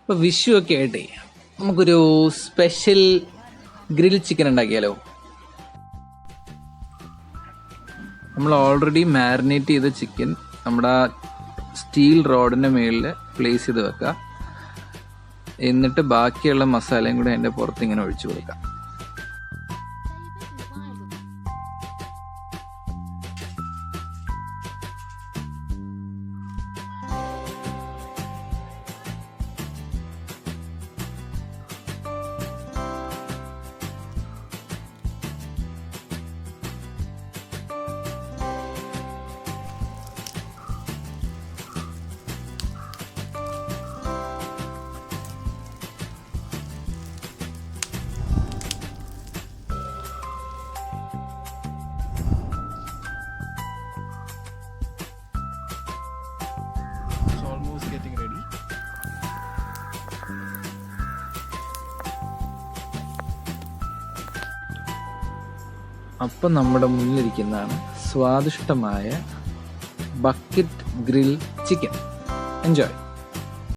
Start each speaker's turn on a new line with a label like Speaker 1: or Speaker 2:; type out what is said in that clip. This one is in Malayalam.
Speaker 1: ഇപ്പോൾ വിഷു ഒക്കെ ആയിട്ടേ നമുക്കൊരു സ്പെഷ്യൽ ഗ്രിൽ ചിക്കൻ ഉണ്ടാക്കിയാലോ? നമ്മൾ ഓൾറെഡി മാരിനേറ്റ് ചെയ്ത ചിക്കൻ നമ്മുടെ സ്റ്റീൽ റോഡിൻ്റെ മുകളിൽ പ്ലേസ് ചെയ്ത് വെക്കുക. എന്നിട്ട് ബാക്കിയുള്ള മസാലയും കൂടി അതിൻ്റെ പുറത്ത് ഇങ്ങനെ ഒഴിച്ചു കൊടുക്കാം.
Speaker 2: Almost getting ready.
Speaker 1: അപ്പം നമ്മുടെ മുന്നിലിരിക്കുന്നതാണ് സ്വാദിഷ്ടമായ ബക്കറ്റ് ഗ്രിൽ ചിക്കൻ. എൻജോയ്.